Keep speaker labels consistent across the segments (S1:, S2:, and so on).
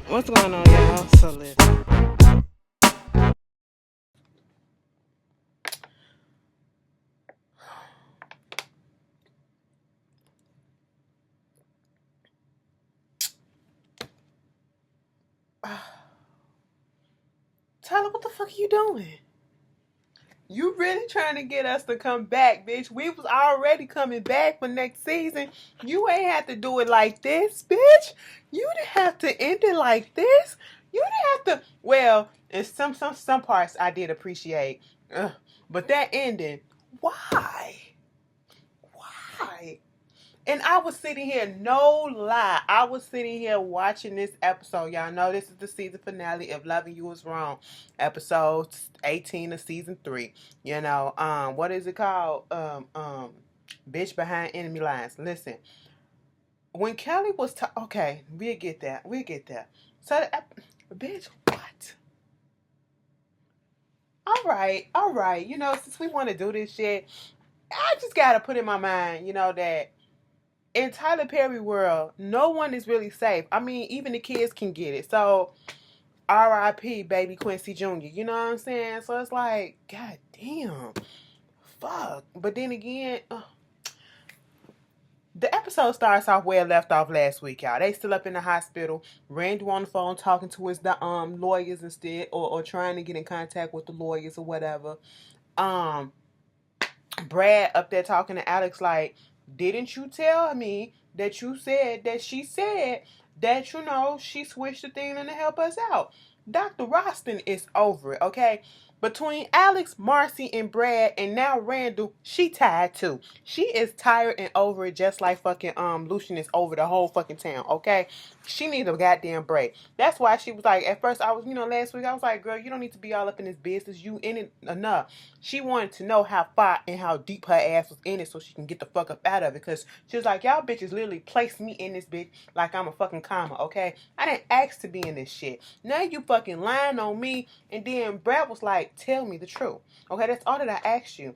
S1: What's going on, y'all? So listen. Tyler, what the fuck are you doing? You really trying to get us to come back, bitch. We was already coming back for next season. You ain't have to do it like this, bitch. You didn't have to end it like this. You didn't have to. Well, in some parts I did appreciate. But that ending, why? Why? And I was sitting here, no lie, I was sitting here watching this episode. Y'all know this is the season finale of Loving You Is Wrong, episode 18 of season 3. What is it called? Bitch Behind Enemy Lines. Listen, when Kelly was okay, we'll get that. We'll get that. So, bitch, what? All right. Since we want to do this shit, I just gotta put in my mind, that in Tyler Perry world, no one is really safe. I mean, even the kids can get it. So, R.I.P. Baby Quincy Jr. You know what I'm saying? So it's like, god damn, fuck. But then again, the episode starts off where it left off last week, y'all. They still up in the hospital. Randall on the phone talking to his lawyers instead, or trying to get in contact with the lawyers or whatever. Um, Brad up there talking to Alex like, didn't you tell me that you said that she said that, she switched the thing in to help us out? Dr. Roston is over it, okay? Between Alex, Marcy, and Brad, and now Randall, she tired too. She is tired and over it, just like fucking Lucian is over the whole fucking town, okay? She needs a goddamn break. That's why she was like, at first I was, last week I was like, girl, you don't need to be all up in this business. You in it enough. She wanted to know how far and how deep her ass was in it so she can get the fuck up out of it. Because she was like, y'all bitches literally placed me in this bitch like I'm a fucking comma, okay? I didn't ask to be in this shit. Now you fucking lying on me. And then Brad was like, tell me the truth. Okay, that's all that I asked you.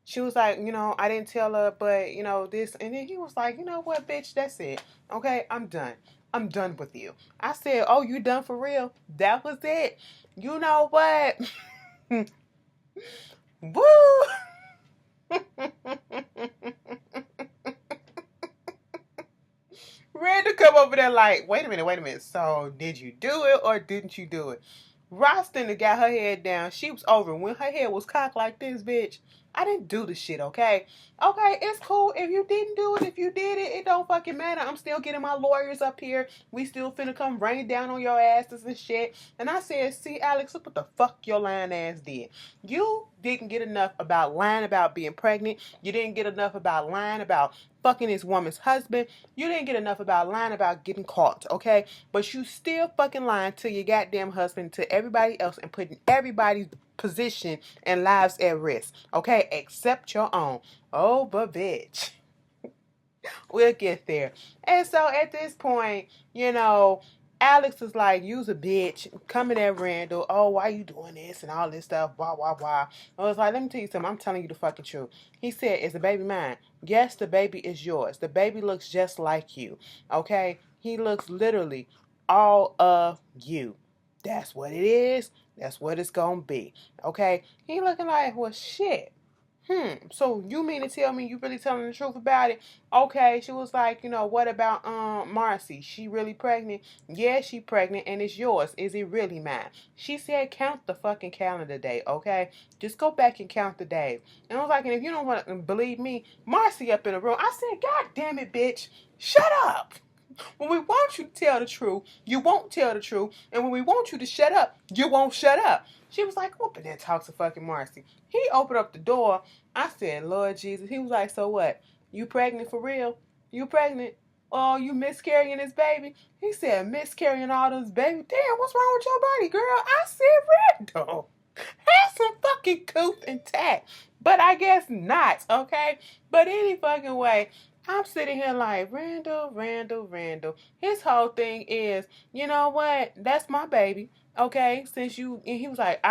S1: She was like, I didn't tell her, but, this. And then he was like, you know what, bitch, that's it. Okay, I'm done. I'm done with you. I said, oh, you done for real? That was it. You know what? Woo! Randall come over there like, wait a minute. So, did you do it or didn't you do it? Roston got her head down. She was over. When her head was cocked like this, bitch, I didn't do the shit, okay? Okay, it's cool. If you didn't do it, if you did it, it don't fucking matter. I'm still getting my lawyers up here. We still finna come rain down on your asses and shit. And I said, see, Alex, look what the fuck your lying ass did. You didn't get enough about lying about being pregnant. You didn't get enough about lying about fucking this woman's husband. You didn't get enough about lying about getting caught, okay? But you still fucking lying to your goddamn husband, to everybody else, and putting everybody's position and lives at risk, okay? Except your own. Oh, but bitch. We'll get there. And so at this point, Alex is like, you's a bitch, coming at Randall. Oh, why you doing this and all this stuff? Blah, blah, blah. I was like, let me tell you something. I'm telling you the fucking truth. He said, is the baby mine? Yes, the baby is yours. The baby looks just like you. Okay? He looks literally all of you. That's what it is. That's what it's gonna be. Okay? He looking like, well, shit. So you mean to tell me you really telling the truth about it? Okay, she was like, what about Marcy? She really pregnant? Yeah, she pregnant and it's yours. Is it really mine? She said count the fucking calendar day, okay? Just go back and count the days. And I was like, and if you don't want to believe me, Marcy up in the room. I said, God damn it, bitch. Shut up. When we want you to tell the truth, you won't tell the truth. And when we want you to shut up, you won't shut up. She was like, open that talk to fucking Marcy. He opened up the door. I said, Lord Jesus. He was like, so what? You pregnant for real? You pregnant? Oh, you miscarrying this baby? He said, miscarrying all this baby? Damn, what's wrong with your body, girl? I said, Randall. Have some fucking couth and tact. But I guess not, okay? But any fucking way, I'm sitting here like, Randall. His whole thing is, you know what? That's my baby. Okay, since you, and he was like,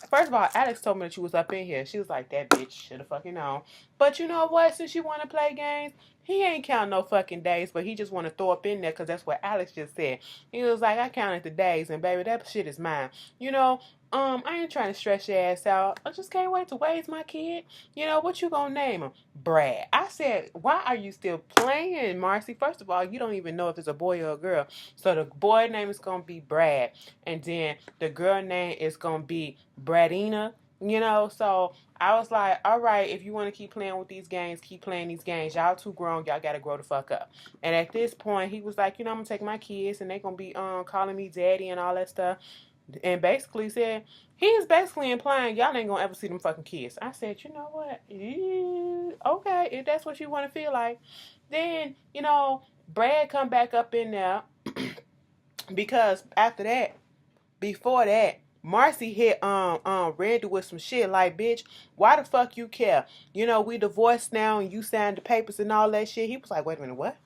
S1: first of all, Alex told me that you was up in here. She was like, that bitch should have fucking known. But you know what? Since you want to play games, he ain't counting no fucking days, but he just want to throw up in there because that's what Alex just said. He was like, I counted the days, and baby, that shit is mine. You know, I ain't trying to stress your ass out. I just can't wait to raise my kid. You know, what you gonna name him? Brad. I said, why are you still playing, Marcy? First of all, you don't even know if it's a boy or a girl. So the boy name is gonna be Brad, and then the girl name is gonna be Bradina. You know, so I was like, all right, if you want to keep playing with these games, keep playing these games. Y'all too grown. Y'all got to grow the fuck up. And at this point, he was like, you know, I'm going to take my kids and they going to be calling me daddy and all that stuff. And basically said, he is basically implying y'all ain't going to ever see them fucking kids. I said, you know what? Okay, if that's what you want to feel like. Then, you know, Brad come back up in there because after that, before that, Marcy hit Randy with some shit like, bitch, why the fuck you care? You know, we divorced now and you signed the papers and all that shit. He was like, wait a minute, what?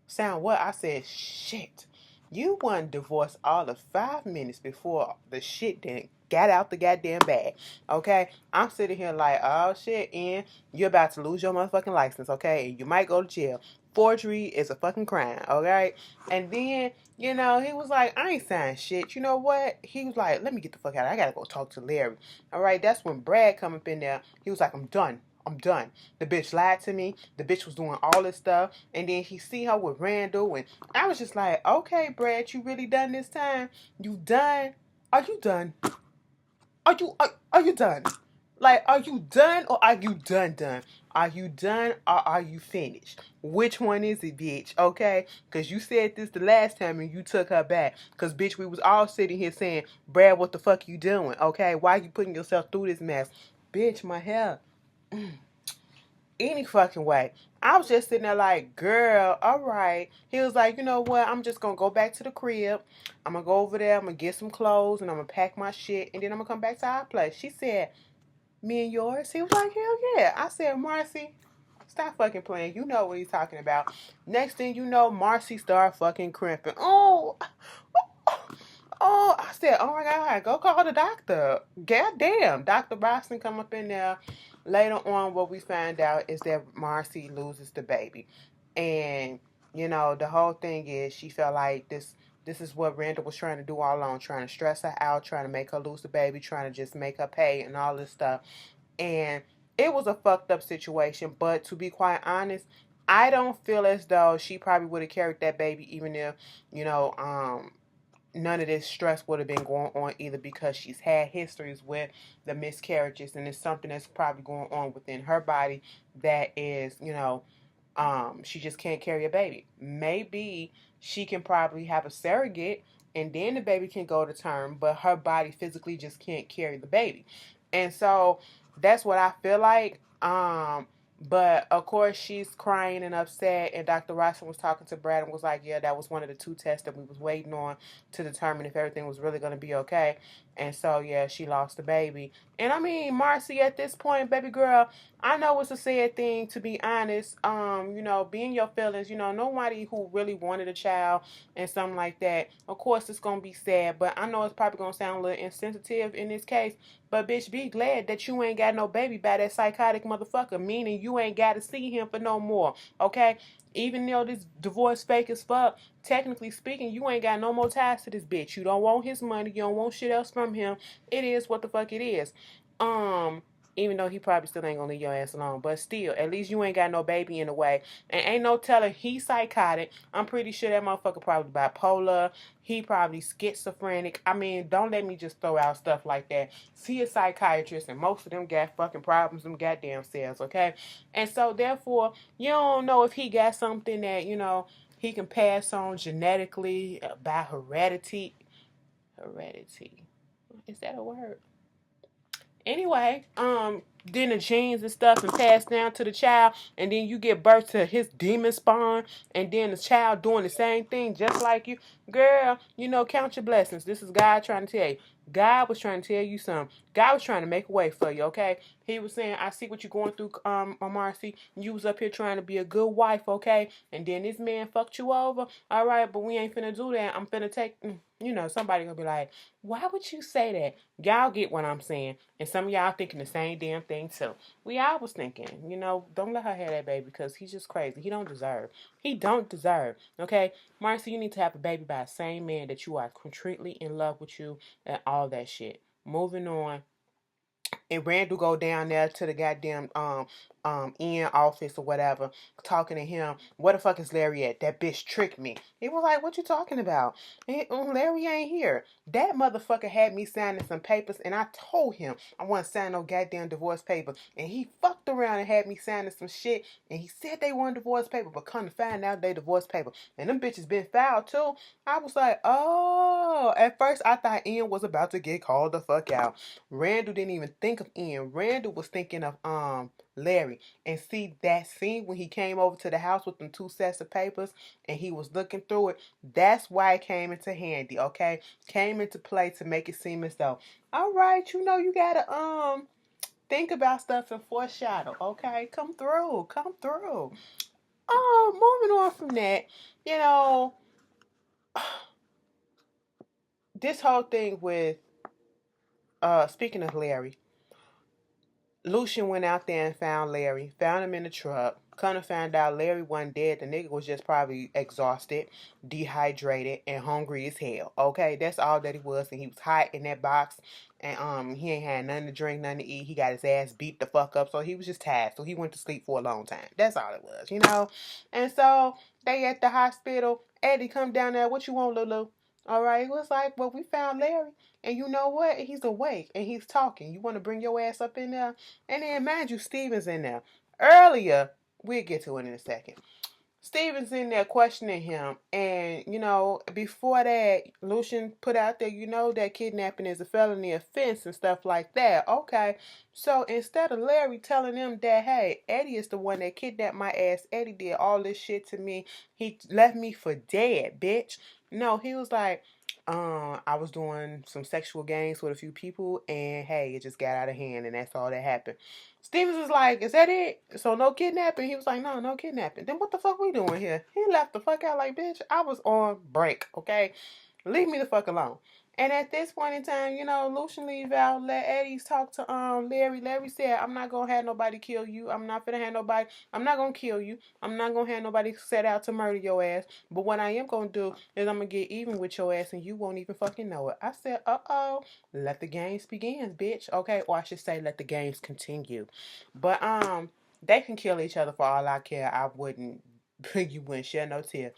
S1: Sound what? I said, shit. You wasn't divorced all of 5 minutes before the shit then got out the goddamn bag. Okay? I'm sitting here like, oh shit, and you're about to lose your motherfucking license, okay? You might go to jail. Forgery is a fucking crime, okay? And then, you know, he was like, I ain't signed shit. You know what? He was like, let me get the fuck out. I gotta go talk to Larry. All right, that's when Brad come up in there. He was like, I'm done. I'm done. The bitch lied to me. The bitch was doing all this stuff. And then he see her with Randall. And I was just like, okay, Brad, you really done this time? You done? Are you done? Are you done? Like, are you done or are you done? Are you done or are you finished? Which one is it, bitch? Okay? Because you said this the last time and you took her back. Because, bitch, we was all sitting here saying, Brad, what the fuck you doing? Okay? Why you putting yourself through this mess? Bitch, my hair. Any fucking way. I was just sitting there like, girl, all right. He was like, you know what? I'm just going to go back to the crib. I'm going to go over there. I'm going to get some clothes and I'm going to pack my shit. And then I'm going to come back to our place. She said, me and yours? He was like, hell yeah. I said, Marcy, stop fucking playing. You know what he's talking about. Next thing you know, Marcy started fucking crimping. Oh, I said, oh my God, go call the doctor. Goddamn. Dr. Boston come up in there. Later on, what we find out is that Marcy loses the baby. And, you know, the whole thing is she felt like this is what Randall was trying to do all along, trying to stress her out, trying to make her lose the baby, trying to just make her pay and all this stuff. And it was a fucked up situation. But to be quite honest, I don't feel as though she probably would have carried that baby even if, you know, none of this stress would have been going on either because she's had histories with the miscarriages and it's something that's probably going on within her body that is, you know, she just can't carry a baby. Maybe she can probably have a surrogate and then the baby can go to term, but her body physically just can't carry the baby. And so that's what I feel like. But of course she's crying and upset and Dr. Rosson was talking to Brad and was like, yeah, that was one of the 2 tests that we was waiting on to determine if everything was really going to be okay. And so, yeah, she lost the baby. And I mean, Marcy, at this point, baby girl, I know it's a sad thing, to be honest. You know, being your feelings, you know, nobody who really wanted a child and something like that, of course it's going to be sad. But I know it's probably going to sound a little insensitive in this case. But, bitch, be glad that you ain't got no baby by that psychotic motherfucker, meaning you ain't got to see him for no more, okay? Even though this divorce fake as fuck, technically speaking, you ain't got no more ties to this bitch. You don't want his money. You don't want shit else from him. It is what the fuck it is. Even though he probably still ain't gonna leave your ass alone. But still, at least you ain't got no baby in the way. And ain't no telling he's psychotic. I'm pretty sure that motherfucker probably bipolar. He probably schizophrenic. I mean, don't let me just throw out stuff like that. See a psychiatrist and most of them got fucking problems them goddamn selves, okay? And so therefore, you don't know if he got something that, you know, he can pass on genetically by heredity. Heredity. Is that a word? Anyway, then the genes and stuff and passed down to the child, and then you give birth to his demon spawn, and then the child doing the same thing just like you. Girl, you know, count your blessings. This is God trying to tell you. God was trying to tell you something. God was trying to make a way for you, okay? He was saying, I see what you're going through, Marcy. You was up here trying to be a good wife, okay? And then this man fucked you over. All right, but we ain't finna do that. I'm finna take, somebody gonna be like, why would you say that? Y'all get what I'm saying. And some of y'all thinking the same damn thing too. We all was thinking, don't let her have that baby because he's just crazy. He don't deserve. He don't deserve, okay? Marcy, you need to have a baby by the same man that you are completely in love with you and all that shit. Moving on. And Randall go down there to the goddamn Ian office or whatever, talking to him. Where the fuck is Larry at? That bitch tricked me. He was like, what you talking about? Larry ain't here. That motherfucker had me signing some papers, and I told him I wasn't signing no goddamn divorce paper. And he fucked around and had me signing some shit, and he said they weren't divorce paper, but come to find out they divorce paper. And them bitches been filed too. I was like, oh. At first I thought Ian was about to get called the fuck out. Randall didn't even think of Ian. Randall was thinking of Larry. And see that scene when he came over to the house with them 2 sets of papers and he was looking through it. That's why it came into handy, okay? Came into play to make it seem as though, all right, you gotta think about stuff and foreshadow, okay? Come through. Oh, moving on from that, you know, this whole thing with speaking of Larry, Lucian went out there and found Larry, found him in the truck. Kind of found out Larry wasn't dead. The nigga was just probably exhausted, dehydrated, and hungry as hell. Okay, that's all that he was. And he was hot in that box. And he ain't had nothing to drink, nothing to eat. He got his ass beat the fuck up. So he was just tired. So he went to sleep for a long time. That's all it was. And so they at the hospital. Eddie come down there. What you want, Lulu? All right. He was like, well, we found Larry. And you know what? He's awake and he's talking. You want to bring your ass up in there? And then, mind you, Steven's in there. Earlier, we'll get to it in a second. Steven's in there questioning him. And, before that, Lucian put out there, that kidnapping is a felony offense and stuff like that. Okay. So instead of Larry telling them that, hey, Eddie is the one that kidnapped my ass, Eddie did all this shit to me. He left me for dead, bitch. No, he was like, I was doing some sexual games with a few people, and hey, it just got out of hand, and that's all that happened. Stevens was like, is that it? So no kidnapping? He was like, no kidnapping. Then what the fuck we doing here? He left the fuck out like, bitch, I was on break, okay? Leave me the fuck alone. And at this point in time, Lucian leave out, let Eddie talk to Larry. Larry said, I'm not gonna have nobody kill you. I'm not gonna kill you. I'm not gonna have nobody set out to murder your ass. But what I am gonna do is I'm gonna get even with your ass and you won't even fucking know it. I said, let the games begin, bitch. Okay, or I should say let the games continue. But they can kill each other for all I care. I wouldn't you wouldn't shed no tear.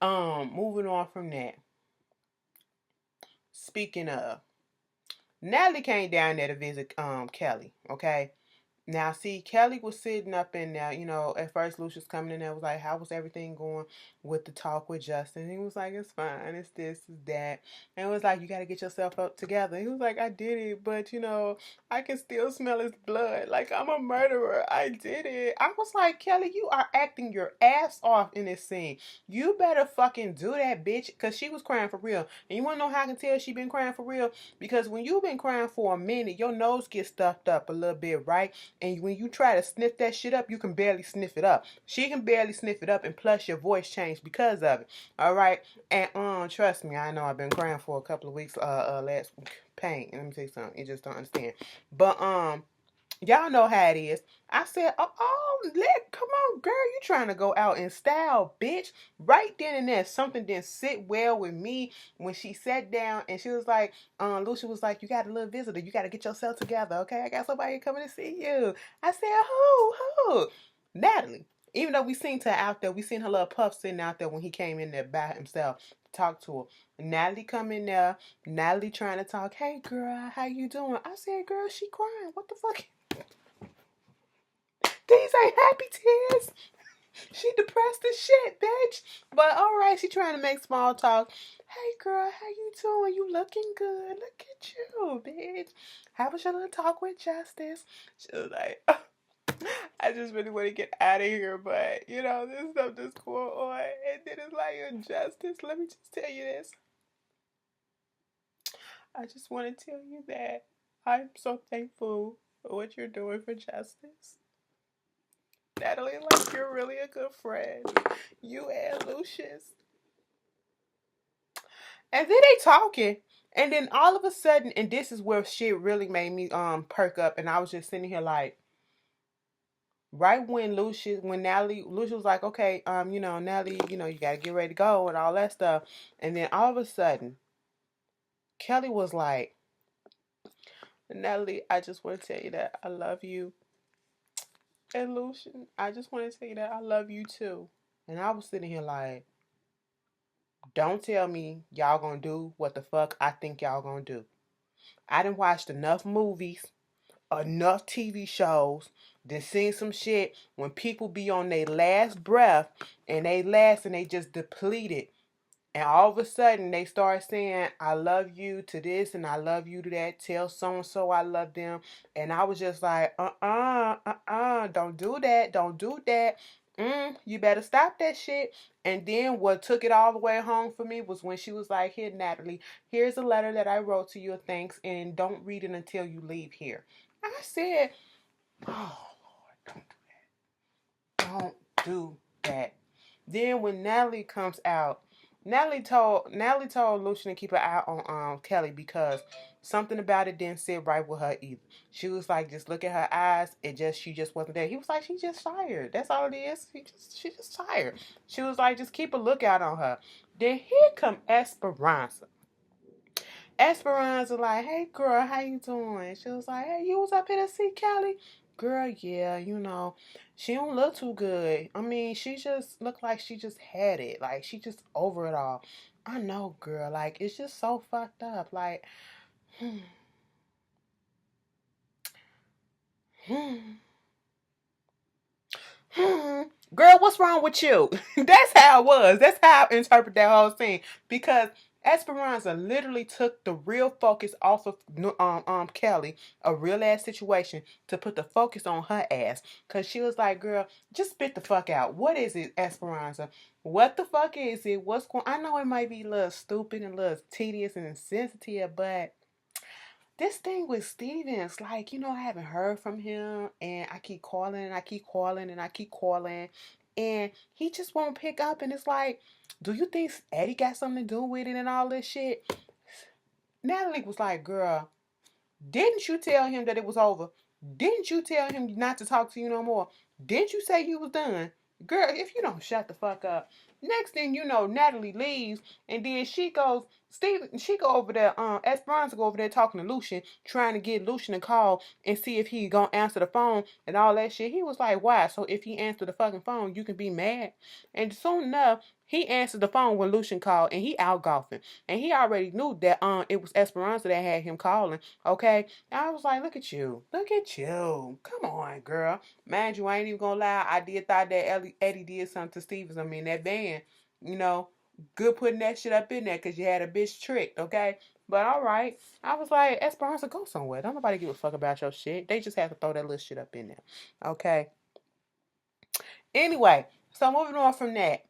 S1: Moving on from that. Speaking of, Natalie came down there to visit Kelly, okay? Now, see, Kelly was sitting up in there, at first Lucius coming in there was like, how was everything going with the talk with Justin? He was like, it's fine, it's this, it's that. And it was like, you got to get yourself up together. He was like, I did it, but, I can still smell his blood. Like, I'm a murderer. I did it. I was like, Kelly, you are acting your ass off in this scene. You better fucking do that, bitch, because she was crying for real. And you want to know how I can tell she been crying for real? Because when you've been crying for a minute, your nose gets stuffed up a little bit, right? And when you try to sniff that shit up, you can barely sniff it up. She can barely sniff it up, and plus your voice changed because of it. All right, and trust me, I know I've been crying for a couple of weeks. Last pain. Let me tell you something. You just don't understand. But y'all know how it is. I said, come on, girl, you trying to go out in style, bitch. Right then and there, something didn't sit well with me when she sat down and she was like, Lucia was like, you got a little visitor. You got to get yourself together, okay? I got somebody coming to see you. I said, who? Natalie. Even though we seen her out there, we seen her little puff sitting out there when he came in there by himself to talk to her. Natalie come in there. Natalie trying to talk. Hey, girl, how you doing? I said, girl, she crying. What the fuck? These ain't happy tears. She depressed as shit, bitch. But alright, she trying to make small talk. Hey girl, how you doing? You looking good. Look at you, bitch. How was your little talk with Justice? She was like, I just really want to get out of here, but this stuff just going on. And then it's like, Justice, let me just tell you this. I just want to tell you that I'm so thankful for what you're doing for justice. Natalie, like, you're really a good friend. You and Lucius. And then they talking. And then all of a sudden, and this is where shit really made me perk up, and I was just sitting here like, right when Lucius was like, okay, Natalie, you gotta get ready to go and all that stuff. And then all of a sudden, Kelly was like, Natalie, I just want to tell you that I love you. And Lucian, I just want to tell you that I love you too. And I was sitting here like, don't tell me y'all gonna do what the fuck I think y'all gonna do. I done watched enough movies, enough TV shows, then seen some shit when people be on their last breath and they just depleted. And all of a sudden they start saying, I love you to this and I love you to that. Tell so and so I love them. And I was just like, don't do that. Don't do that. You better stop that shit. And then what took it all the way home for me was when she was like, here, Natalie, here's a letter that I wrote to you of thanks, and don't read it until you leave here. I said, oh, Lord, don't do that. Then when Natalie comes out, Natalie told Lucian to keep an eye on Kelly because something about it didn't sit right with her either. She was like, just look at her eyes. She just wasn't there. He was like, she's just tired. That's all it is. She's just tired. She was like, just keep a lookout on her. Then here come Esperanza. Esperanza like, hey girl, how you doing? She was like, hey, you was up here to see Kelly? Girl, yeah, she don't look too good. I mean, she just looked like she just had it. Like, she just over it all. I know, girl. Like, it's just so fucked up. Like, hmm, hmm, hmm. Girl, what's wrong with you? That's how it was. That's how I interpret that whole scene. Because Esperanza literally took the real focus off of Kelly, a real ass situation, to put the focus on her ass. Cause she was like, girl, just spit the fuck out. What is it, Esperanza? What the fuck is it? What's going I know it might be a little stupid and a little tedious and insensitive, but this thing with Stevens, like, I haven't heard from him, and I keep calling and I keep calling and I keep calling, and he just won't pick up. And it's like, do you think Eddie got something to do with it and all this shit? Natalie was like, girl, didn't you tell him that it was over? Didn't you tell him not to talk to you no more? Didn't you say you was done? Girl, if you don't shut the fuck up. Next thing you know, Natalie leaves, and then she go over there, Esperanza go over there talking to Lucian, trying to get Lucian to call and see if he gonna answer the phone and all that shit. He was like, why? So if he answered the fucking phone, you can be mad. And soon enough, he answered the phone when Lucian called, and he out golfing. And he already knew that it was Esperanza that had him calling, okay? And I was like, look at you. Look at you. Come on, girl. Mind you, I ain't even gonna lie. I did thought that Eddie did something to Stevens. I mean, that band, you know, good putting that shit up in there because you had a bitch tricked, okay? But all right. I was like, Esperanza, go somewhere. Don't nobody give a fuck about your shit. They just have to throw that little shit up in there, okay? Anyway, so moving on from that.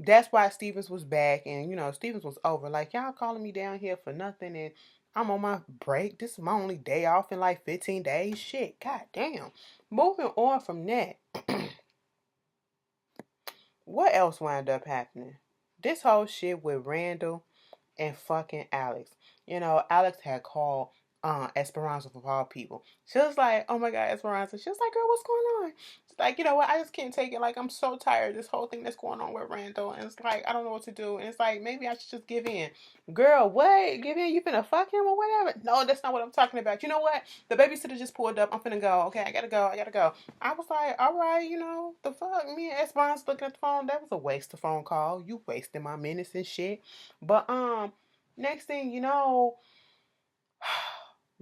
S1: That's why Stevens was back, and Stevens was over. Like, y'all calling me down here for nothing, and I'm on my break. This is my only day off in like 15 days. Shit, god damn. Moving on from that, what else wound up happening? This whole shit with Randall and fucking Alex. Alex had called Esperanza for all people. She was like, oh my god, Esperanza. She was like, girl, what's going on? She's like, you know what? I just can't take it. Like, I'm so tired of this whole thing that's going on with Randall. And it's like, I don't know what to do. And it's like, maybe I should just give in. Girl, what? Give in? You finna fuck him or whatever? No, that's not what I'm talking about. You know what? The babysitter just pulled up. I'm finna go. Okay, I gotta go. I gotta go. I was like, all right, the fuck? Me and Esperanza looking at the phone. That was a waste of phone call. You wasting my minutes and shit. But, next thing you know,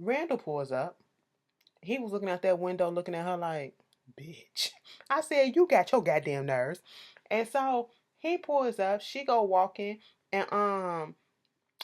S1: Randall pulls up. He was looking out that window, looking at her like, bitch. I said, you got your goddamn nerves. And so he pulls up. She go walking, and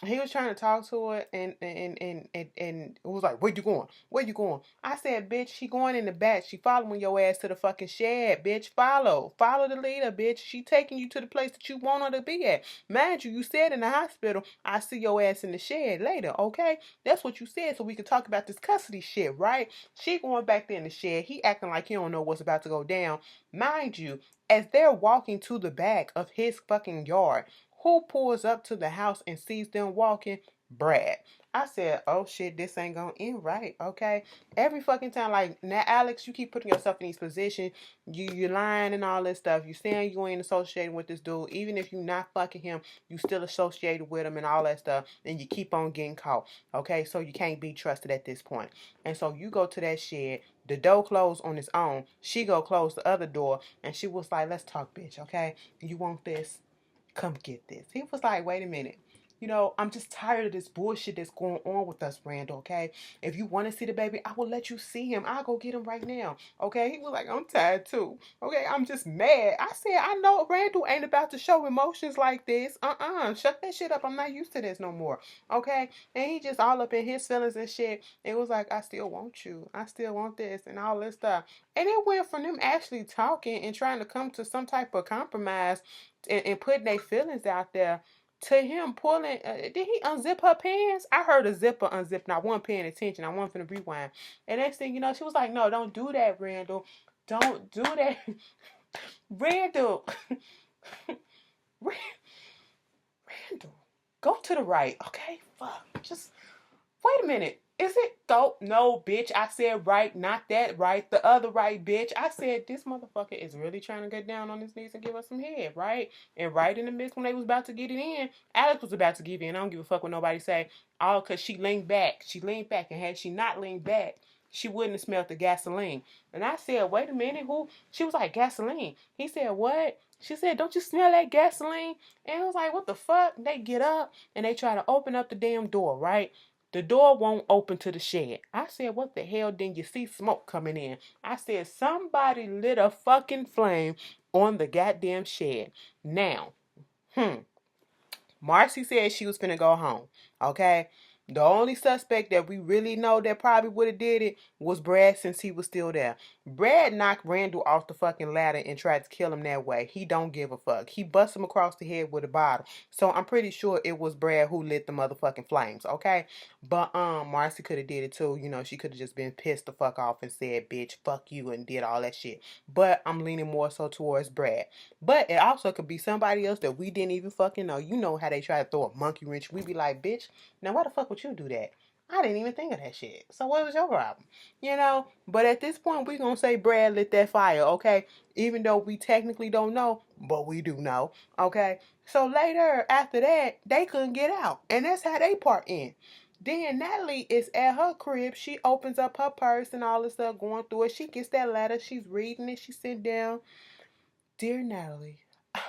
S1: He was trying to talk to her and it was like, where you going? Where you going? I said, bitch, she going in the back. She following your ass to the fucking shed, bitch. Follow. Follow the leader, bitch. She taking you to the place that you want her to be at. Mind you, you said in the hospital, I see your ass in the shed later, okay? That's what you said, so we could talk about this custody shit, right? She going back there in the shed. He acting like he don't know what's about to go down. Mind you, as they're walking to the back of his fucking yard, who pulls up to the house and sees them walking? Brad. I said, oh shit, this ain't gonna end right, okay? Every fucking time, like, now, Alex, you keep putting yourself in these positions. You're lying and all this stuff. You saying you ain't associated with this dude. Even if you're not fucking him, you still associated with him and all that stuff. And you keep on getting caught, okay? So you can't be trusted at this point. And so you go to that shed. The door closed on its own. She go close the other door. And she was like, let's talk, bitch, okay? You want this? Come get this. He was like, wait a minute. You know, I'm just tired of this bullshit that's going on with us, Randall, okay? If you want to see the baby, I will let you see him. I'll go get him right now, okay? He was like, I'm tired too, okay? I'm just mad. I said, I know Randall ain't about to show emotions like this. Shut that shit up. I'm not used to this no more, okay? And he just all up in his feelings and shit. It was like, I still want you. I still want this and all this stuff. And it went from them actually talking and trying to come to some type of compromise and putting their feelings out there to him pulling. Did he unzip her pants? I heard a zipper unzip, and I wasn't paying attention. I wasn't finna rewind. And next thing you know, she was like, no, don't do that, Randall. Don't do that. Randall. Randall. Go to the right, okay? Fuck. Just wait a minute. Is it go? No, bitch. I said right, not that right. The other right, bitch. I said this motherfucker is really trying to get down on his knees and give us some head, right? And right in the midst when they was about to get it in, Alex was about to give in. I don't give a fuck what nobody say. All because she leaned back. She leaned back, and had she not leaned back, she wouldn't have smelled the gasoline. And I said, wait a minute, who? She was like, gasoline. He said, what? She said, don't you smell that gasoline? And I was like, what the fuck? They get up and they try to open up the damn door, right? The door won't open to the shed. I said, what the hell? Then you see smoke coming in. I said, somebody lit a fucking flame on the goddamn shed. Now, Marcy said she was finna go home. Okay? The only suspect that we really know that probably would have did it was Brad, since he was still there. Brad knocked Randall off the fucking ladder and tried to kill him that way. He don't give a fuck. He bust him across the head with a bottle. So I'm pretty sure it was Brad who lit the motherfucking flames, okay? But Marcy could have did it too. You know, she could have just been pissed the fuck off and said, bitch, fuck you, and did all that shit. But I'm leaning more so towards Brad. But it also could be somebody else that we didn't even fucking know. You know how they try to throw a monkey wrench. We be like, bitch, now why the fuck would you do that? I didn't even think of that shit. So what was your problem? You know? But at this point, we gonna say Brad lit that fire, okay? Even though we technically don't know, but we do know, okay? So later, after that, they couldn't get out. And that's how they part in. Then Natalie is at her crib. She opens up her purse and all this stuff, going through it. She gets that letter. She's reading it. She sit down. Dear Natalie, I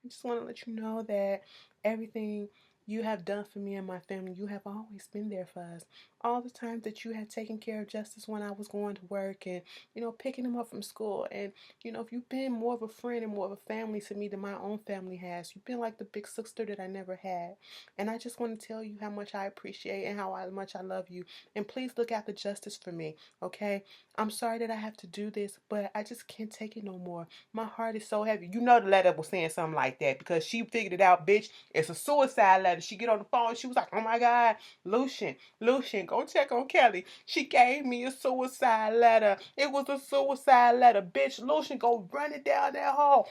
S1: just want to let you know that everything you have done for me and my family, you have always been there for us. All the time that you have taken care of Justice when I was going to work and, you know, picking him up from school. And, you know, if you've been more of a friend and more of a family to me than my own family has. You've been like the big sister that I never had. And I just want to tell you how much I appreciate and how much I love you. And please look after Justice for me, okay? I'm sorry that I have to do this, but I just can't take it no more. My heart is so heavy. You know the letter was saying something like that because she figured it out, bitch. It's a suicide letter. She get on the phone. She was like, oh my God, Lucian, go check on Kelly. She gave me a suicide letter. It was a suicide letter, bitch. Lucian, go run it down that hall.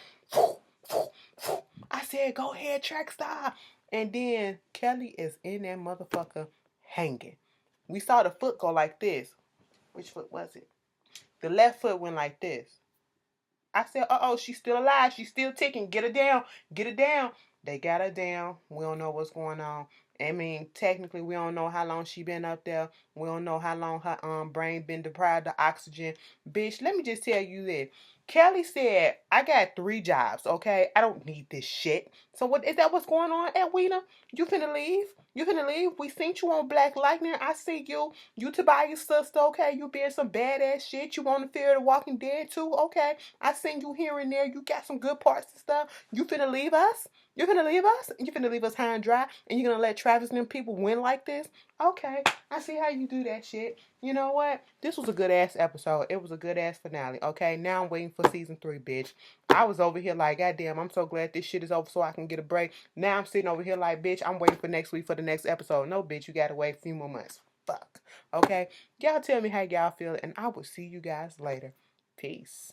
S1: I said, go ahead, track star. And then Kelly is in that motherfucker hanging. We saw the foot go like this. Which foot was it? The left foot went like this. I said, uh-oh, she's still alive. She's still ticking. Get her down. Get her down. They got her down. We don't know what's going on. I mean, technically, we don't know how long she been up there. We don't know how long her brain been deprived of oxygen. Bitch, let me just tell you this. Kelly said, I got 3 jobs, okay? I don't need this shit. So what is that what's going on, Edwina? You finna leave? You finna leave? We seen you on Black Lightning. I see you. You Tobias' sister, okay? You being some badass shit. You on the Fear of the Walking Dead too, okay? I seen you here and there. You got some good parts and stuff. You finna leave us? You finna leave us? You finna leave us high and dry? And you gonna let Travis and them people win like this? Okay, I see how you do that shit. You know what? This was a good ass episode. It was a good ass finale. Okay, now I'm waiting for season 3, bitch. I was over here like, goddamn, I'm so glad this shit is over so I can get a break. Now I'm sitting over here like, bitch, I'm waiting for next week for the next episode. No, bitch, you gotta wait a few more months. Fuck. Okay? Y'all tell me how y'all feel, and I will see you guys later. Peace.